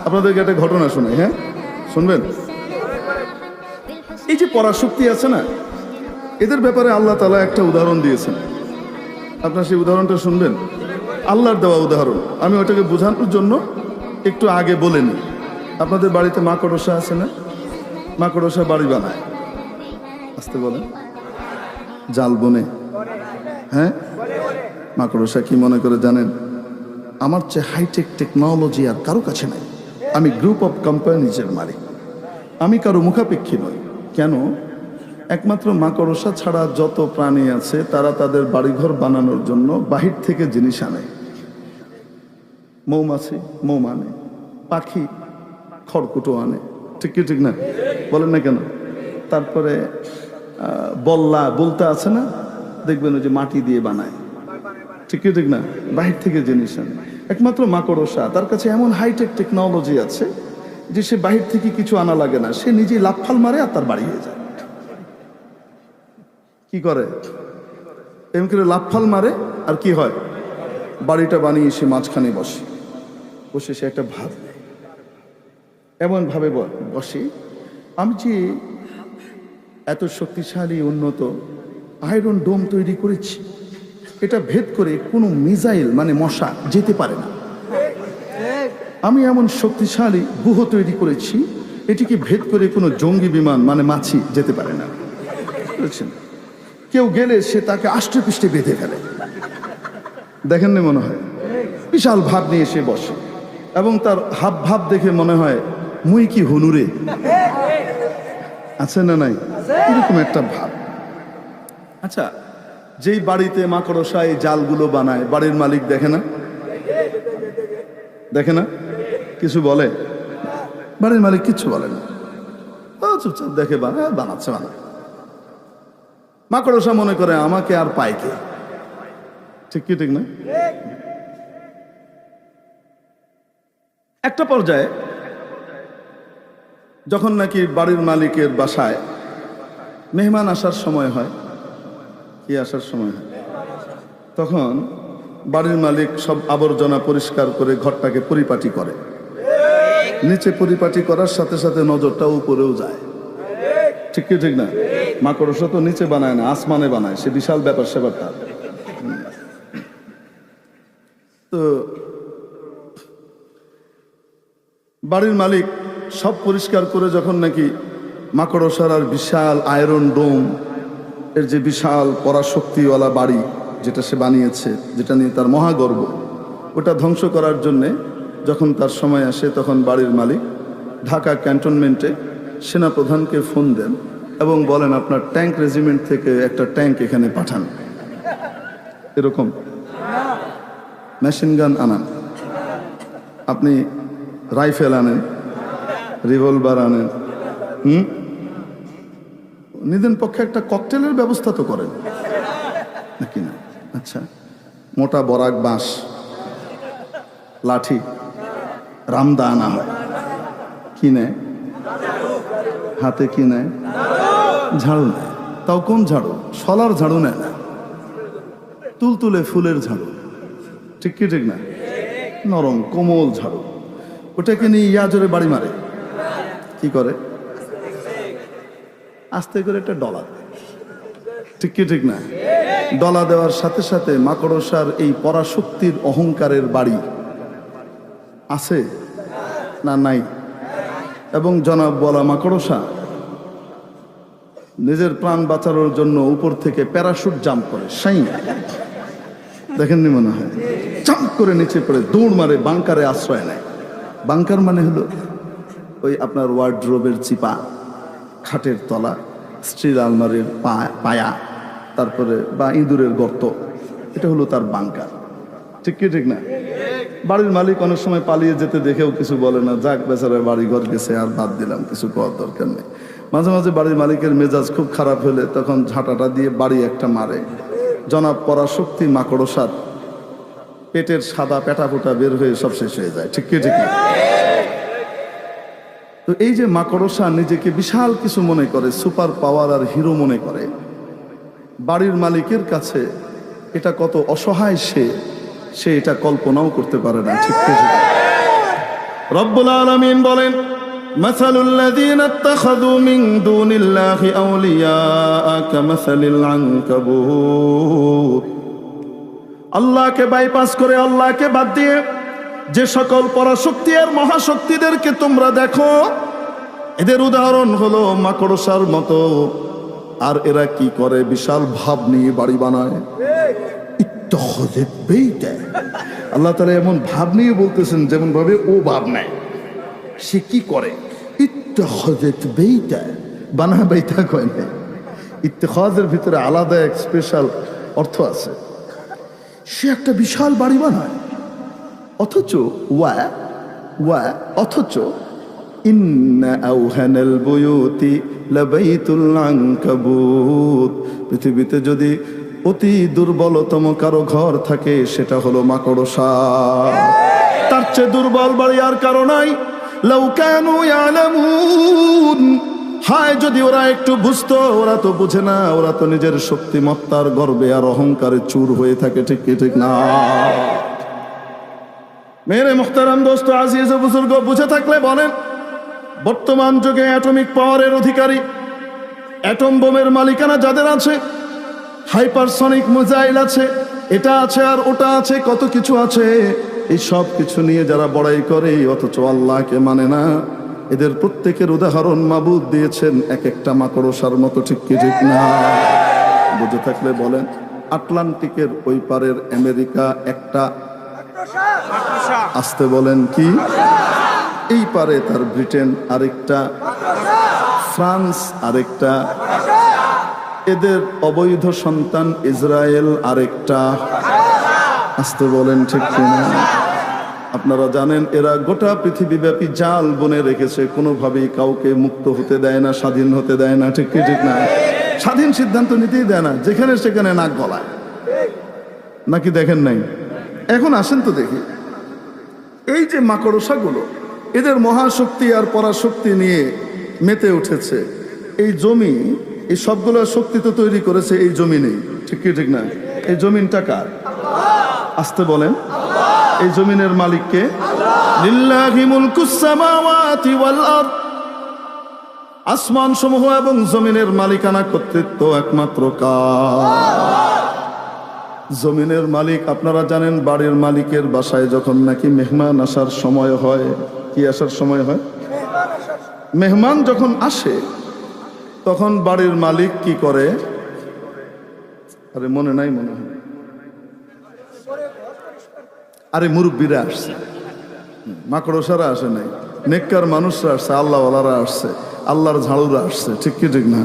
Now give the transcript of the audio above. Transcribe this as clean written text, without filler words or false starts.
আপনাদেরকে একটা ঘটনা শোনাই, হ্যাঁ শুনবেন। এই যে পরাশক্তি আছে না, এদের ব্যাপারে আল্লাহ তাআলা একটা উদাহরণ দিয়েছেন। আপনার সেই উদাহরণটা শুনবেন, আল্লাহর দেওয়া উদাহরণ। আমি ওটাকে বোঝানোর জন্য একটু আগে বলে নিই। আপনাদের বাড়িতে মাকড়সা আছে না? মাকড়সা বাড়ি বানায়, আসতে বলেন, জাল বনে। হ্যাঁ, মাকড়সা কি মনে করে জানেন? আমার চেয়ে হাইটেক টেকনোলজি আর কারো কাছে নাই। আমি গ্রুপ অফ কোম্পানিজের মালিক, আমি কারো মুখাপেক্ষী নই। কেন? একমাত্র মাকড়সা ছাড়া যত প্রাণী আছে তারা তাদের বাড়িঘর বানানোর জন্য বাহির থেকে জিনিস আনে। মৌমাছি মৌ আনে, পাখি খড়কুটো আনে, ঠিক কি ঠিক না? বলেন না কেন? তারপরে বলতে আছে না, দেখবেন ওই যে মাটি দিয়ে বানায়, ঠিক কি ঠিক না? বাহির থেকে জিনিস আনে। একমাত্র মাকড়সা, তার কাছে এমন হাইটেক টেকনোলজি আছে যে সে বাহির থেকে কিছু আনা লাগে না, সে নিজেই লাফাল মারে আর তার বাড়ি হয়ে যায়। কি করে? এমন করে লাফাল মারে আর কি হয়, বাড়িটা বানিয়ে সে মাঝখানে বসে, বসে সে একটা ভাব নেয়, এমন ভাবে বসে, আমি যে এত শক্তিশালী উন্নত আয়রন ডোম তৈরি করেছি, এটা ভেদ করে কোনো মিসাইল মানে মশা যেতে পারে না। আমি এমন শক্তিশালী গুহ তৈরি করেছি, এটিকে ভেদ করে কোনো জঙ্গি বিমান মানে মাছি যেতে পারে না। বুঝছেন? কেউ গেলে সে তাকে আষ্টে পৃষ্ঠে বেঁধে ফেলে। দেখেন না মনে হয়? বিশাল ভাব নিয়ে সে বসে এবং তার হাব ভাব দেখে মনে হয় মুই কি হুনুরে, আছে না নাই? এরকম একটা ভাব। আচ্ছা, যেই বাড়িতে মাকড়সা এই জালগুলো বানায়, বাড়ির মালিক দেখে না? দেখে না? কিছু বলে? বাড়ির মালিক কিচ্ছু বলে না, চুপচাপ দেখে বানাচ্ছে। মাকড়সা মনে করে আমাকে আর পায় কে, ঠিক কি ঠিক না? একটা পর্যায়ে যখন নাকি বাড়ির মালিকের বাসায় মেহমান আসার সময় হয়, কি আসার সময় হয়, তখন বাড়ির মালিক সব আবর্জনা পরিষ্কার করে ঘরটাকে পরিপাটি করে। নিচে পরিপাটি করার সাথে সাথে নজরটা উপরেও যায়, ঠিক কি ঠিক না? মাকড়সা তো নিচে বানায় না, আসমানে বানায়, সে বিশাল ব্যাপার সেবারটা। তো বাড়ির মালিক সব পরিষ্কার করে যখন নাকি মাকড়সার আর বিশাল আয়রন ডোম এর যে বিশাল পরাশক্তিওয়ালা বাড়ি যেটা সে বানিয়েছে, যেটা নিয়ে তার মহাগর্ব, ওটা ধ্বংস করার জন্যে যখন তার সময় আসে, তখন বাড়ির মালিক ঢাকা ক্যান্টনমেন্টে সেনাপ্রধানকে ফোন দেন এবং বলেন আপনার ট্যাঙ্ক রেজিমেন্ট থেকে একটা ট্যাঙ্ক এখানে পাঠান। এরকম মেশিন গান আনান, আপনি রাইফেল আনেন, রিভলভার আনেন, নিজের পক্ষে একটা ককটেলের ব্যবস্থা তো করেন নাকি না? আচ্ছা, মোটা বরাক বাঁশ, লাঠি, রামদা আনা হয়, কি নেয় হাতে? কি নেয়? ঝাড়ু নেয়। তাও কোন ঝাড়ু? শলার ঝাড়ু নেয় না, তুলতুলে ফুলের ঝাড়ু, ঠিক কি ঠিক না? নরম কোমল ঝাড়ু। ওটাকে নিয়ে ইয়াজরে বাড়ি মারে। কি করে? আস্তে করে একটা ডলা, ঠিক কি ঠিক না? ডলা দেওয়ার সাথে সাথে মাকড়সার এই পরাশক্তির অহংকারের বাড়ি আছে না নাই? এবং জনাব বলা মাকড়সা নিজের প্রাণ বাঁচানোর জন্য উপর থেকে প্যারাশুট জাম্প করে, সাই দেখেননি মনে হয়? জাম্প করে নিচে পড়ে দৌড় মারে, বাংকারে আশ্রয় নেয়। বাংকার মানে হলো ওই আপনার ওয়ার্ড্রোবের চিপা, খাটের তলা, স্টিল আলমারির পায়া, তারপরে বা ইঁদুরের গর্ত, এটা হলো তার বাংকার, ঠিক কি ঠিক না? বাড়ির মালিক অনেক সময় পালিয়ে যেতে দেখেও কিছু বলে না, যাক বেচারা বাড়ি ঘর গেছে, আর বাদ দিলাম, কিছু করার দরকার নেই। মাঝে মাঝে বাড়ির মালিকের মেজাজ খুব খারাপ হলে তখন ঝাঁটাটা দিয়ে বাড়ি একটা মারে। জনাব পরাশক্তি মাকড়সার পেটের সাদা পেটা ফোটা বের হয়ে সব শেষ হয়ে যায়, ঠিক কি ঠিক না? তো এই যে মাকড়সা নিজেকে বিশাল কিছু মনে করে, সুপার পাওয়ার আর হিরো মনে করে, বাড়ির মালিকের কাছে এটা কত অসহায় সে এটা কল্পনাও করতে পারে না, ঠিক কি? রব্বুল আলামিন বলেন, মাসালুল লাযীনা ইত্তাখাযু মিন দুনিল্লাহি আউলিয়া কামাসালিল আনকাবুত। আল্লাহকে বাইপাস করে, আল্লাহকে বাদ দিয়ে যে সকল পরাশক্তি আর মহাশক্তিদেরকে তোমরা দেখো, এদের উদাহরণ হলো মাকড়সার মতো। আর এরা কি করে? বিশাল ভাব নিয়ে বাড়ি বানায়। ইত্তাখাযাত বাইতা। আল্লাহ তাআলা এমন ভাব নিয়ে বলতেছেন যেমন ভাবে ও ভাব নেয়। সে কি করে? ইত্তাখাযাত বাইতা, বানা বাইতা কয় না। ইত্তিখাজের ভিতরে আলাদা এক স্পেশাল অর্থ আছে। সে একটা বিশাল বাড়ি বানায়, অথচ ইন্না আওহানাল বুয়ুতি লাবাইতুল আনকাবুত। পৃথিবীতে যদি অতি দুর্বলতম কারো ঘর থাকে সেটা হলো মাকড়সা। তার চেয়ে দুর্বল বাড়ি আর কারো নাই। লাউ কানু ইয়ালামুন, হায় যদি ওরা একটু বুঝতো। ওরা তো বুঝে না, ওরা তো নিজের শক্তিমত্তার গর্বে আর অহংকারে চুর হয়ে থাকে। ঠিক কি ঠিক না? মেরে মুহতারাম দোস্ত, আজিজ ও বুজুর্গ, বুঝে থাকলে বলেন, বর্তমান যুগে অ্যাটমিক পাওয়ারের অধিকারী, অ্যাটম বোমের মালিকানা যাদের আছে, হাইপারসনিক মিসাইল আছে, এটা আছে আর ওটা আছে, কত কিছু আছে, এই সব কিছু নিয়ে যারা বড়াই করে অথচ আল্লাহকে মানে না, এদের প্রত্যেকের উদাহরণ মাবুদ দিয়েছেন এক একটা মাকড়সার মতো। ঠিক কি ঠিক না? বুঝে থাকলে বলেন, আটলান্টিকের ওই পারের আমেরিকা একটা, আসতে বলেন কি, এই পারে তার ব্রিটেন আরেকটা, ফ্রান্স আরেকটা, এদের অবৈধ সন্তান ইসরায়েল আরেকটা, আসতে বলেন ঠিক কিনা? আপনারা জানেন এরা গোটা পৃথিবীব্যাপী জাল বনে রেখেছে, কোনোভাবেই কাউকে মুক্ত হতে দেয় না, স্বাধীন হতে দেয় না। ঠিক কি ঠিক না? স্বাধীন সিদ্ধান্ত নিতেই দেয় না, যেখানে সেখানে নাক গলায়। নাকি দেখেন নাই? এখন আসেন তো দেখি, এই যে মাকড়সাগুলো, এদের মহাশক্তি আর পরাশক্তি নিয়ে মেতে উঠেছে। এই জমি, এই সবগুলো শক্তি তো তৈরি করেছে এই জমিনেই। ঠিক কি ঠিক না? এই জমিনটা কার? আসতে বলেন, এই জমিনের মালিককে? লিল্লাহি মুলকুস সামাওয়াতি ওয়াল আরদ। আসমান সমূহ এবং জমিনের মালিকানা কর্তৃত্ব একমাত্র কার? জমিনের মালিক। আপনারা জানেন বাড়ির মালিকের বাসায় যখন নাকি মেহমান আসার সময় হয়, কি আসার সময় হয়? মেহমান যখন আসে তখন বাড়ির মালিক কি করে? আরে মনে নাই, মনে হয়, আরে মুরব্বীরা আসছে, মাকড়সারা আসে নাই, নেককার মানুষরা আসছে, আল্লাহওয়ালারা আসছে, আল্লাহর ঝাড়ুরা আসছে। ঠিক কি ঠিক না?